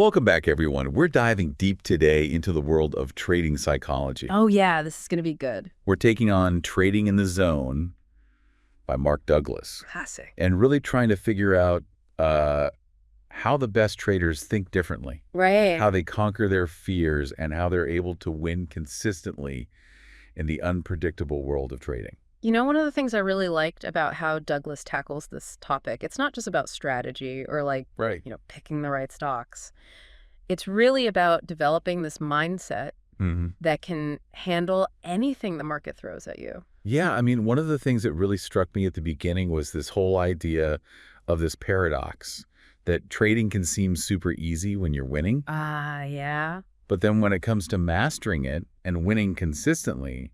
Welcome back, everyone. We're diving deep today into the world of trading psychology. Oh, yeah, this is going to be good. We're taking on Trading in the Zone by Mark Douglas Classic. and really trying to figure out how the best traders think differently, Right. how they conquer their fears, and how they're able to win consistently in the unpredictable world of trading. You know, one of the things I really liked about how Douglas tackles this topic, it's not just about strategy or Right. picking the right stocks. It's really about developing this mindset that can handle anything the market throws at you. Yeah, I mean, one of the things that really struck me at the beginning was this whole idea of this paradox that trading can seem super easy when you're winning, Yeah. but then when it comes to mastering it and winning consistently,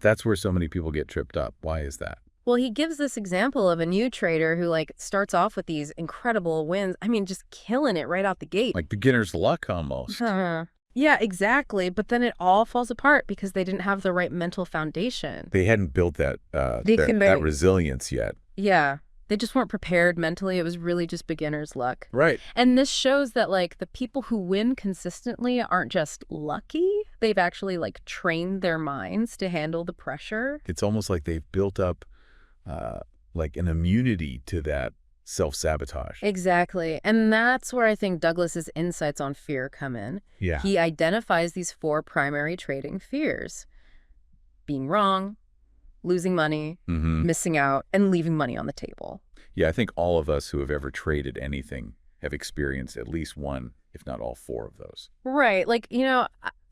that's where so many people get tripped up. Why is that? Well, he gives this example of a new trader who starts off with these incredible wins. I mean, just killing it right out the gate. Like beginner's luck almost. Yeah, exactly. But then it all falls apart because they didn't have the right mental foundation. They hadn't built that resilience yet. Yeah. They just weren't prepared mentally. It was really just beginner's luck. Right. And this shows that the people who win consistently aren't just lucky. They've actually trained their minds to handle the pressure. It's almost like they've built up an immunity to that self-sabotage. Exactly. And that's where I think Douglas's insights on fear come in. Yeah. He identifies these 4 primary trading fears: being wrong, losing money, missing out, and leaving money on the table. Yeah, I think all of us who have ever traded anything have experienced at least one, if not all 4 of those. Right.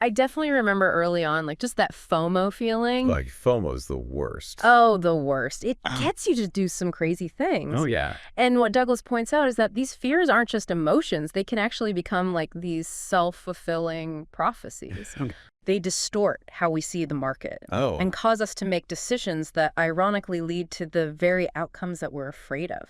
I definitely remember early on, just that FOMO feeling. Like FOMO's the worst. Oh, the worst. It gets you to do some crazy things. Oh, yeah. And what Douglas points out is that these fears aren't just emotions. They can actually become these self-fulfilling prophecies. Okay. They distort how we see the market and cause us to make decisions that ironically lead to the very outcomes that we're afraid of.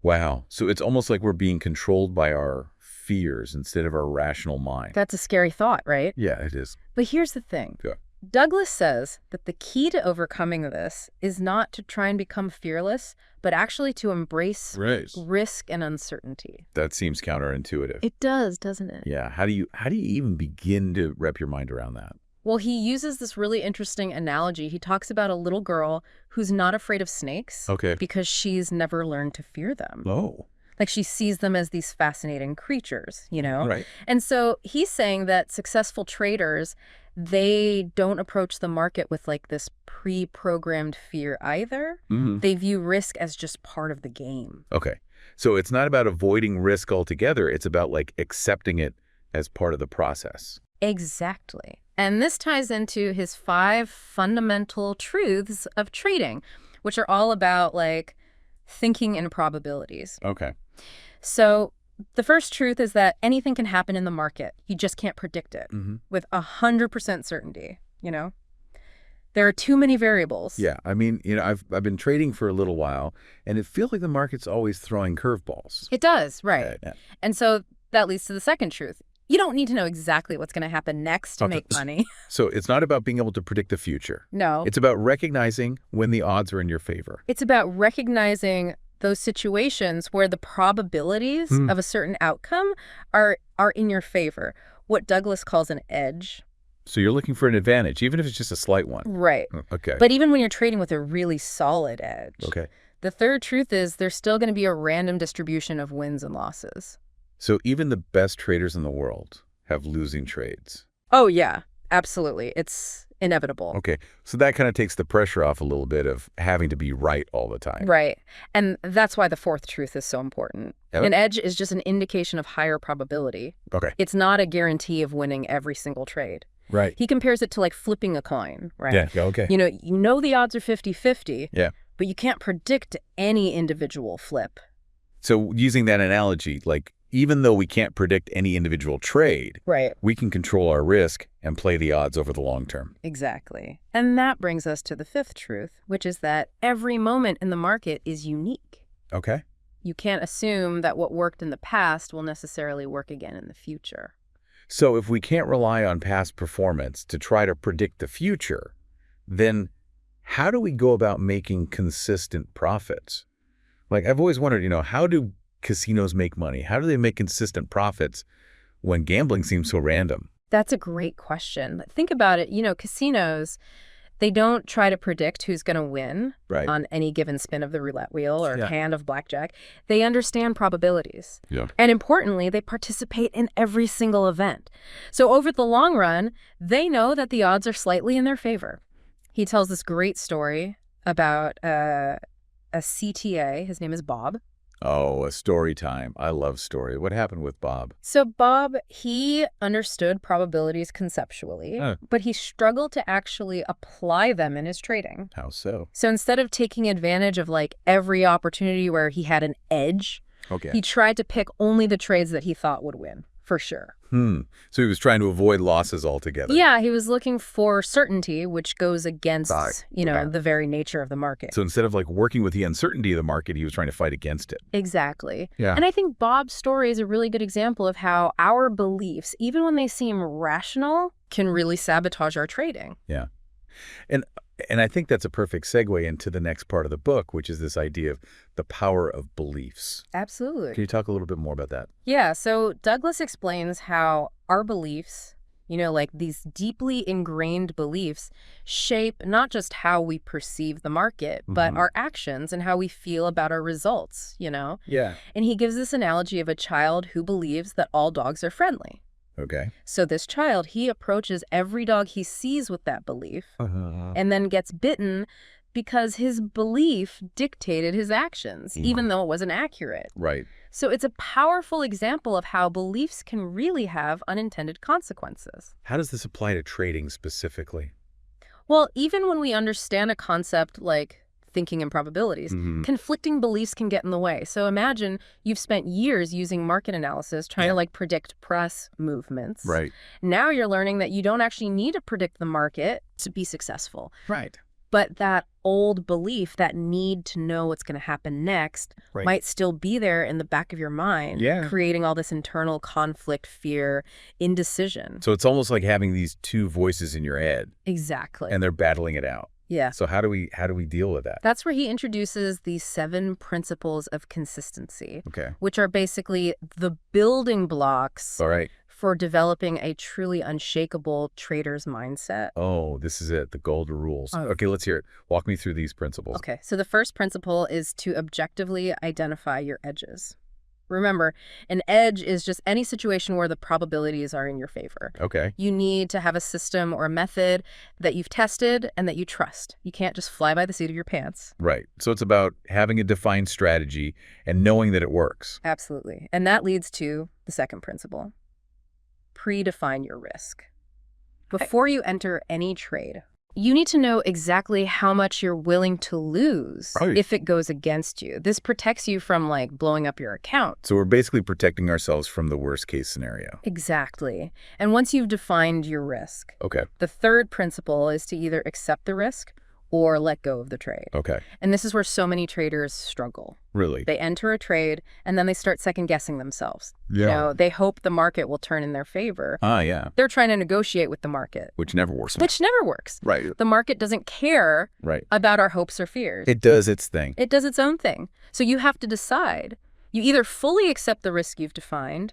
Wow. So it's almost like we're being controlled by our fears instead of our rational mind. That's a scary thought, right? Yeah, it is. But here's the thing. Yeah. Douglas says that the key to overcoming this is not to try and become fearless, but actually to embrace risk and uncertainty. That seems counterintuitive. It does, doesn't it? Yeah. How do you even begin to wrap your mind around that? Well, he uses this really interesting analogy. He talks about a little girl who's not afraid of snakes because she's never learned to fear them. Oh. She sees them as these fascinating creatures, Right. And so he's saying that successful traders, they don't approach the market with this pre-programmed fear either. They view risk as just part of the game. Okay. So it's not about avoiding risk altogether. It's about accepting it as part of the process. Exactly. And this ties into his 5 fundamental truths of trading, which are all about thinking in probabilities. Okay. So the first truth is that anything can happen in the market. You just can't predict it with 100% certainty, There are too many variables. Yeah. I mean, I've been trading for a little while, and it feels like the market's always throwing curveballs. It does, right. Yeah. And so that leads to the second truth. You don't need to know exactly what's going to happen next to make money. So it's not about being able to predict the future. No. It's about recognizing when the odds are in your favor. It's about recognizing those situations where the probabilities of a certain outcome are in your favor, what Douglas calls an edge. So you're looking for an advantage, even if it's just a slight one. Right. Okay. But even when you're trading with a really solid edge. Okay. The third truth is there's still going to be a random distribution of wins and losses. So even the best traders in the world have losing trades. Oh, yeah, absolutely. It's inevitable. Okay. So that kind of takes the pressure off a little bit of having to be right all the time. Right. And that's why the fourth truth is so important. Yep. An edge is just an indication of higher probability. Okay. It's not a guarantee of winning every single trade. Right. He compares it to flipping a coin, right? Yeah, okay. You know the odds are 50-50. Yeah. But you can't predict any individual flip. So using that analogy, even though we can't predict any individual trade, right, we can control our risk and play the odds over the long term. Exactly. And that brings us to the 5th truth, which is that every moment in the market is unique. Okay. You can't assume that what worked in the past will necessarily work again in the future. So if we can't rely on past performance to try to predict the future, then how do we go about making consistent profits? I've always wondered, how do casinos make money? How do they make consistent profits when gambling seems so random? That's a great question. Think about it. casinos, they don't try to predict who's going to win Right. on any given spin of the roulette wheel or Yeah. hand of blackjack. They understand probabilities. Yeah. And importantly, they participate in every single event. So over the long run, they know that the odds are slightly in their favor. He tells this great story about a CTA. His name is Bob. Oh, a story time. I love story. What happened with Bob? So Bob, he understood probabilities conceptually, but he struggled to actually apply them in his trading. How so? So instead of taking advantage of every opportunity where he had an edge, he tried to pick only the trades that he thought would win, for sure. So he was trying to avoid losses altogether. Yeah, he was looking for certainty, which goes against, the very nature of the market. So instead of working with the uncertainty of the market, he was trying to fight against it. Exactly. Yeah. And I think Bob's story is a really good example of how our beliefs, even when they seem rational, can really sabotage our trading. Yeah. And I think that's a perfect segue into the next part of the book, which is this idea of the power of beliefs. Absolutely. Can you talk a little bit more about that? Yeah, so Douglas explains how our beliefs, these deeply ingrained beliefs, shape not just how we perceive the market, but our actions and how we feel about our results, Yeah. And he gives this analogy of a child who believes that all dogs are friendly. Okay. So this child, he approaches every dog he sees with that belief and then gets bitten because his belief dictated his actions, even though it wasn't accurate. Right. So it's a powerful example of how beliefs can really have unintended consequences. How does this apply to trading specifically? Well, even when we understand a concept like thinking in probabilities, conflicting beliefs can get in the way. So imagine you've spent years using market analysis trying to predict price movements. Right. Now you're learning that you don't actually need to predict the market to be successful. Right. But that old belief, that need to know what's going to happen next, might still be there in the back of your mind, creating all this internal conflict, fear, indecision. So it's almost like having these two voices in your head. Exactly. And they're battling it out. Yeah. So how do we deal with that? That's where he introduces the 7 principles of consistency, Okay. which are basically the building blocks All right. for developing a truly unshakable trader's mindset. Oh, this is it, the golden rules. Oh. Okay, let's hear it. Walk me through these principles. Okay, so the first principle is to objectively identify your edges. Remember, an edge is just any situation where the probabilities are in your favor. Okay. You need to have a system or a method that you've tested and that you trust. You can't just fly by the seat of your pants. Right. So it's about having a defined strategy and knowing that it works. Absolutely. And that leads to the second principle. Predefine your risk. Before you enter any trade, you need to know exactly how much you're willing to lose if it goes against you. This protects you from blowing up your account. So we're basically protecting ourselves from the worst case scenario. Exactly. And once you've defined your risk, the third principle is to either accept the risk or let go of the trade. Okay. And this is where so many traders struggle. Really? They enter a trade and then they start second guessing themselves. Yeah. They hope the market will turn in their favor. Yeah. They're trying to negotiate with the market. Which never works. Right. The market doesn't care about our hopes or fears. It does its thing. It does its own thing. So you have to decide. You either fully accept the risk you've defined,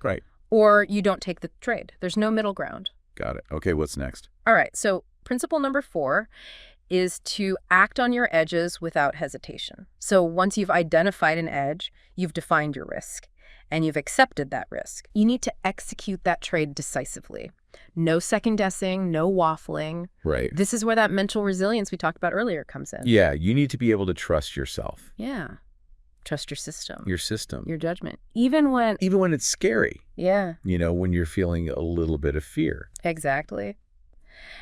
or you don't take the trade. There's no middle ground. Got it. Okay, what's next? All right. So principle number 4 is to act on your edges without hesitation. So once you've identified an edge, you've defined your risk, and you've accepted that risk. You need to execute that trade decisively. No second guessing, no waffling. Right. This is where that mental resilience we talked about earlier comes in. Yeah, you need to be able to trust yourself. Yeah. Trust your system. Your system. Your judgment. Even when it's scary. Yeah. When you're feeling a little bit of fear. Exactly.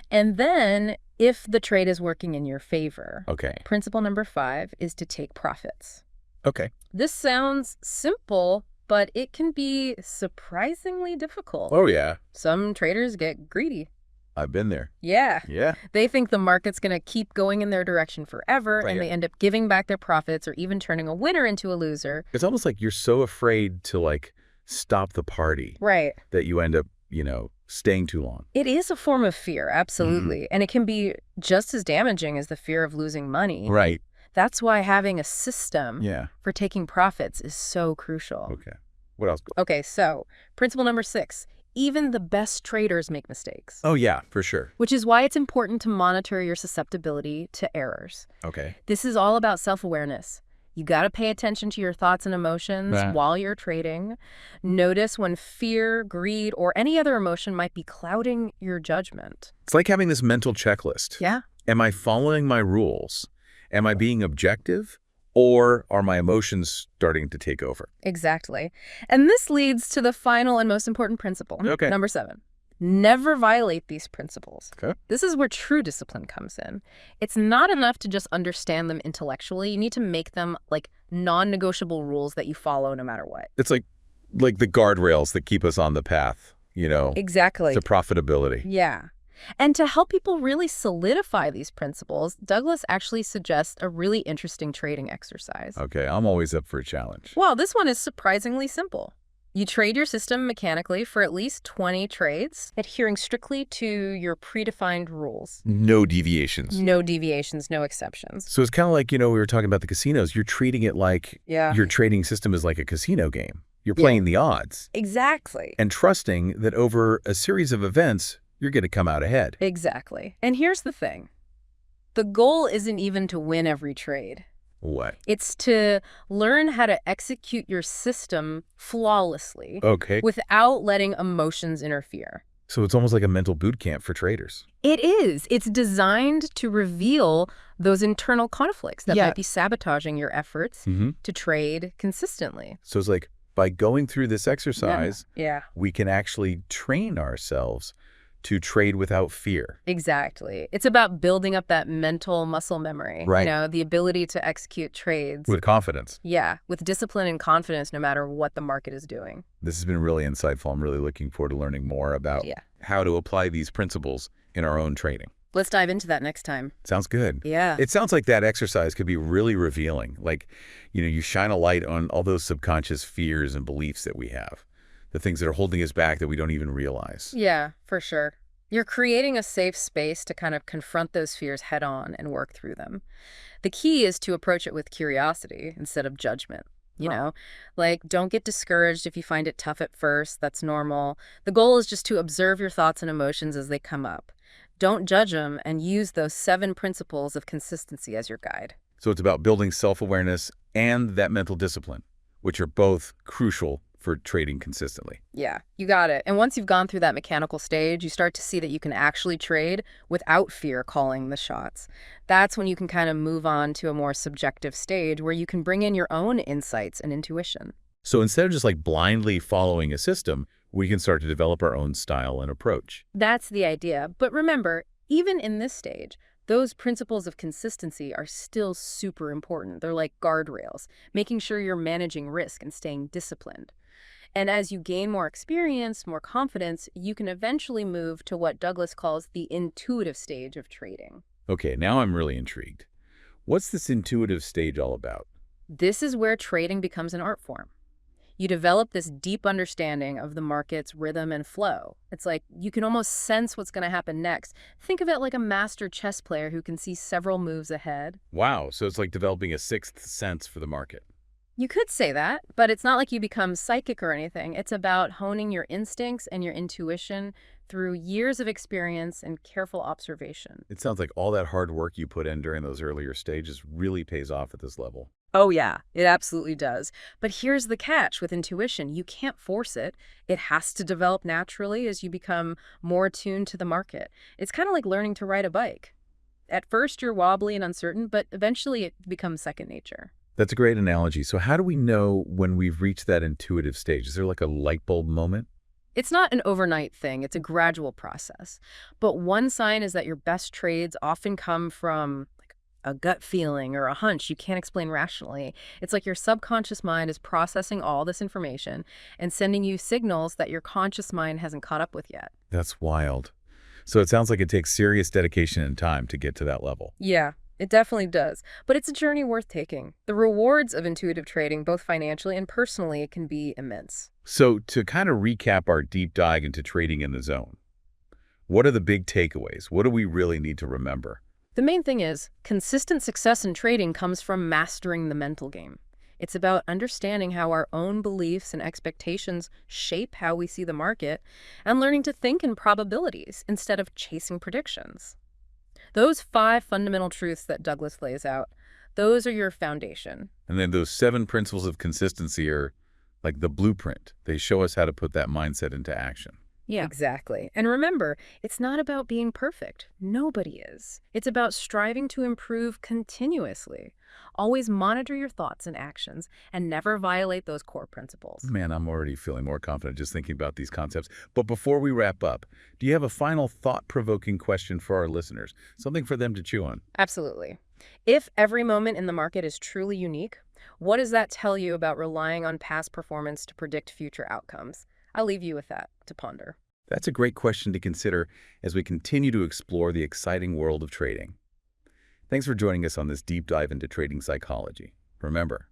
And then if the trade is working in your favor, principle number 5 is to take profits. Okay. This sounds simple, but it can be surprisingly difficult. Oh, yeah. Some traders get greedy. I've been there. Yeah. Yeah. They think the market's going to keep going in their direction forever, and they end up giving back their profits or even turning a winner into a loser. It's almost like you're so afraid to, stop the party. Right. That you end up, staying too long. It is a form of fear, absolutely. And it can be just as damaging as the fear of losing money. Right. That's why having a system for taking profits is so crucial. Okay. What else? Okay, so principle number 6 Even the best traders make mistakes, Oh, yeah, for sure. which is why it's important to monitor your susceptibility to errors. Okay. This is all about self-awareness. You got to pay attention to your thoughts and emotions Nah. while you're trading. Notice when fear, greed, or any other emotion might be clouding your judgment. It's like having this mental checklist. Yeah, Am I following my rules? Am I being objective? Or are my emotions starting to take over? exactly. And this leads to the final and most important principle. Okay. Number 7. Never violate these principles. Okay. This is where true discipline comes in. It's not enough to just understand them intellectually. You need to make them like non-negotiable rules that you follow no matter what. It's like the guardrails that keep us on the path, Exactly. to profitability. Yeah. And to help people really solidify these principles, Douglas actually suggests a really interesting trading exercise. Okay, I'm always up for a challenge. Well, this one is surprisingly simple. You trade your system mechanically for at least 20 trades, adhering strictly to your predefined rules. No deviations. No deviations, no exceptions. So it's kind of like, we were talking about the casinos. You're treating it like Yeah. your trading system is like a casino game. You're Yeah. playing the odds Exactly. and trusting that over a series of events, you're going to come out ahead. Exactly. And here's the thing. The goal isn't even to win every trade. What? It's to learn how to execute your system flawlessly Okay. without letting emotions interfere. So it's almost like a mental boot camp for traders. It is. It's designed to reveal those internal conflicts that Yeah. might be sabotaging your efforts Mm-hmm. to trade consistently. So it's like by going through this exercise, Yeah. we can actually train ourselves to trade without fear. Exactly. It's about building up that mental muscle memory. Right. The ability to execute trades. With confidence. Yeah, with discipline and confidence no matter what the market is doing. This has been really insightful. I'm really looking forward to learning more about Yeah. how to apply these principles in our own trading. Let's dive into that next time. Sounds good. Yeah. It sounds like that exercise could be really revealing. Like, you shine a light on all those subconscious fears and beliefs that we have, the things that are holding us back that we don't even realize. Yeah, for sure. You're creating a safe space to kind of confront those fears head on and work through them. The key is to approach it with curiosity instead of judgment. Like, don't get discouraged if you find it tough at first. That's normal. The goal is just to observe your thoughts and emotions as they come up. Don't judge them and use those 7 principles of consistency as your guide. So it's about building self-awareness and that mental discipline, which are both crucial for trading consistently. Yeah, you got it. And once you've gone through that mechanical stage, you start to see that you can actually trade without fear calling the shots. That's when you can kind of move on to a more subjective stage where you can bring in your own insights and intuition. So instead of just like blindly following a system, we can start to develop our own style and approach. That's the idea. But remember, even in this stage, those principles of consistency are still super important. They're like guardrails, making sure you're managing risk and staying disciplined. And as you gain more experience, more confidence, you can eventually move to what Douglas calls the intuitive stage of trading. Okay, now I'm really intrigued. What's this intuitive stage all about? This is where trading becomes an art form. You develop this deep understanding of the market's rhythm and flow. It's like you can almost sense what's going to happen next. Think of it like a master chess player who can see several moves ahead. Wow, so it's like developing a sixth sense for the market. You could say that, but it's not like you become psychic or anything. It's about honing your instincts and your intuition through years of experience and careful observation. It sounds like all that hard work you put in during those earlier stages really pays off at this level. Oh yeah, it absolutely does. But here's the catch with intuition. You can't force it. It has to develop naturally as you become more attuned to the market. It's kind of like learning to ride a bike. At first, you're wobbly and uncertain, but eventually it becomes second nature. That's a great analogy. So how do we know when we've reached that intuitive stage? Is there like a light bulb moment? It's not an overnight thing. It's a gradual process. But one sign is that your best trades often come from a gut feeling or a hunch you can't explain rationally. It's like your subconscious mind is processing all this information and sending you signals that your conscious mind hasn't caught up with yet. That's wild. So it sounds like it takes serious dedication and time to get to that level. Yeah, it definitely does. But it's a journey worth taking. The rewards of intuitive trading, both financially and personally, can be immense. So to kind of recap our deep dive into trading in the zone, what are the big takeaways? What do we really need to remember? The main thing is, consistent success in trading comes from mastering the mental game. It's about understanding how our own beliefs and expectations shape how we see the market and learning to think in probabilities instead of chasing predictions. Those 5 fundamental truths that Douglas lays out, those are your foundation. And then those 7 principles of consistency are like the blueprint. They show us how to put that mindset into action. Yeah. Exactly. And remember, it's not about being perfect. Nobody is. It's about striving to improve continuously. Always monitor your thoughts and actions and never violate those core principles. Man, I'm already feeling more confident just thinking about these concepts. But before we wrap up, do you have a final thought-provoking question for our listeners? Something for them to chew on? Absolutely. If every moment in the market is truly unique, what does that tell you about relying on past performance to predict future outcomes? I'll leave you with that to ponder. That's a great question to consider as we continue to explore the exciting world of trading. Thanks for joining us on this deep dive into trading psychology. Remember,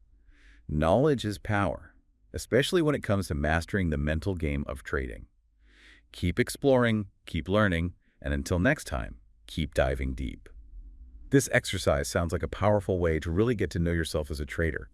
knowledge is power, especially when it comes to mastering the mental game of trading. Keep exploring, keep learning, and until next time, keep diving deep. This exercise sounds like a powerful way to really get to know yourself as a trader.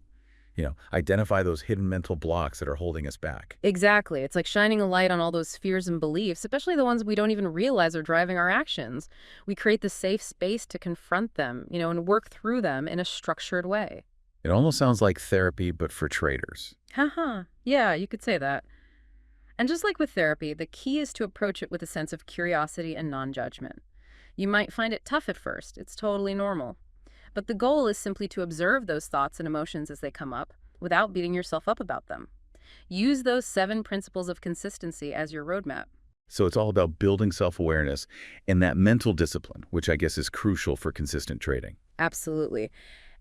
Identify those hidden mental blocks that are holding us back. Exactly. It's like shining a light on all those fears and beliefs, especially the ones we don't even realize are driving our actions. We create the safe space to confront them, and work through them in a structured way. It almost sounds like therapy, but for traders. Haha. Yeah, you could say that. And just like with therapy, the key is to approach it with a sense of curiosity and non-judgment. You might find it tough at first. It's totally normal. But the goal is simply to observe those thoughts and emotions as they come up without beating yourself up about them. Use those 7 principles of consistency as your roadmap. So it's all about building self-awareness and that mental discipline, which I guess is crucial for consistent trading. Absolutely.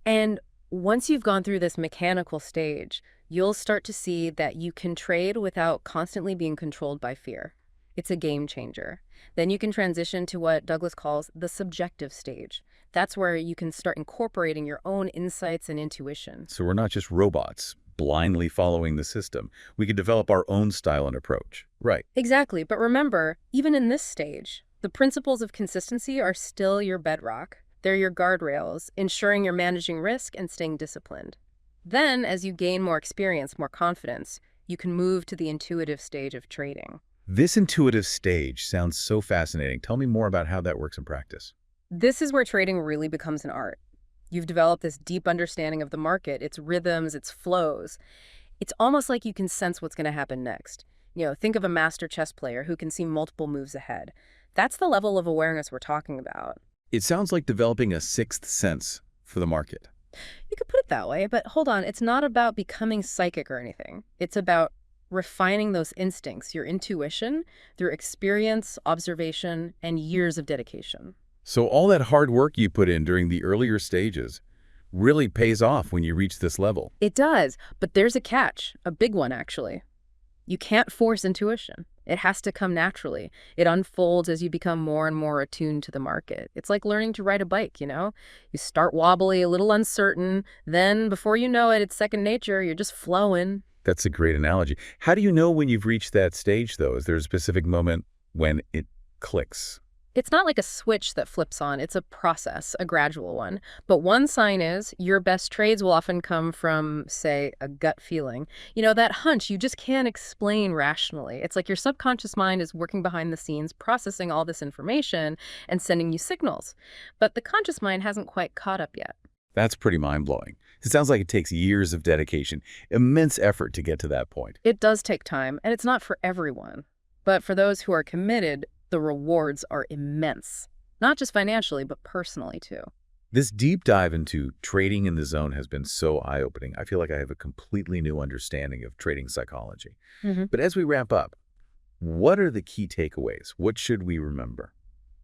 And once you've gone through this mechanical stage, you'll start to see that you can trade without constantly being controlled by fear. It's a game changer. Then you can transition to what Douglas calls the subjective stage. That's where you can start incorporating your own insights and intuition. So we're not just robots, blindly following the system. We can develop our own style and approach. Right. Exactly. But remember, even in this stage, the principles of consistency are still your bedrock. They're your guardrails, ensuring you're managing risk and staying disciplined. Then, as you gain more experience, more confidence, you can move to the intuitive stage of trading. This intuitive stage sounds so fascinating. Tell me more about how that works in practice. This is where trading really becomes an art. You've developed this deep understanding of the market, its rhythms, its flows. It's almost like you can sense what's going to happen next. Think of a master chess player who can see multiple moves ahead. That's the level of awareness we're talking about. It sounds like developing a sixth sense for the market. You could put it that way, but hold on. It's not about becoming psychic or anything. It's about refining those instincts, your intuition, through experience, observation, and years of dedication. So all that hard work you put in during the earlier stages really pays off when you reach this level. It does, but there's a catch, a big one actually. You can't force intuition. It has to come naturally. It unfolds as you become more and more attuned to the market. It's like learning to ride a bike, You start wobbly, a little uncertain, then before you know it, it's second nature, you're just flowing. That's a great analogy. How do you know when you've reached that stage, though? Is there a specific moment when it clicks? It's not like a switch that flips on. It's a process, a gradual one. But one sign is your best trades will often come from, say, a gut feeling. That hunch you just can't explain rationally. It's like your subconscious mind is working behind the scenes, processing all this information and sending you signals. But the conscious mind hasn't quite caught up yet. That's pretty mind-blowing. It sounds like it takes years of dedication, immense effort to get to that point. It does take time, and it's not for everyone. But for those who are committed, the rewards are immense, not just financially, but personally too. This deep dive into trading in the zone has been so eye-opening. I feel like I have a completely new understanding of trading psychology. But as we wrap up, what are the key takeaways? What should we remember?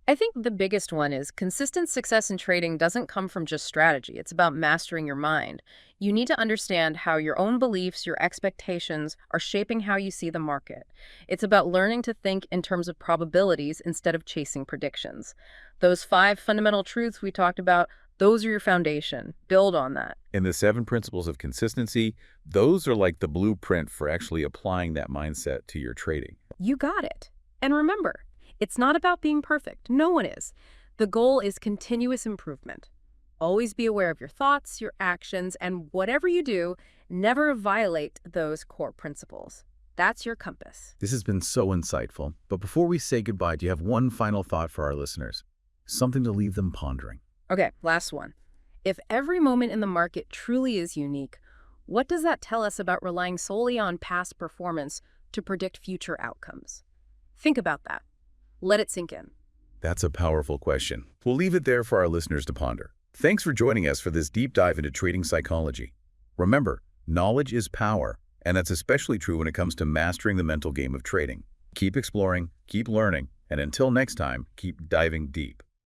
I think the biggest one is consistent success in trading doesn't come from just strategy. It's about mastering your mind. You need to understand how your own beliefs, your expectations are shaping how you see the market. It's about learning to think in terms of probabilities instead of chasing predictions. Those 5 fundamental truths we talked about, those are your foundation. Build on that. And the 7 principles of consistency, those are like the blueprint for actually applying that mindset to your trading. You got it. And remember, it's not about being perfect. No one is. The goal is continuous improvement. Always be aware of your thoughts, your actions, and whatever you do, never violate those core principles. That's your compass. This has been so insightful, but before we say goodbye, do you have one final thought for our listeners? Something to leave them pondering. Okay, last one. If every moment in the market truly is unique, what does that tell us about relying solely on past performance to predict future outcomes? Think about that. Let it sink in. That's a powerful question. We'll leave it there for our listeners to ponder. Thanks for joining us for this deep dive into trading psychology. Remember, knowledge is power, and that's especially true when it comes to mastering the mental game of trading. Keep exploring, keep learning, and until next time, keep diving deep.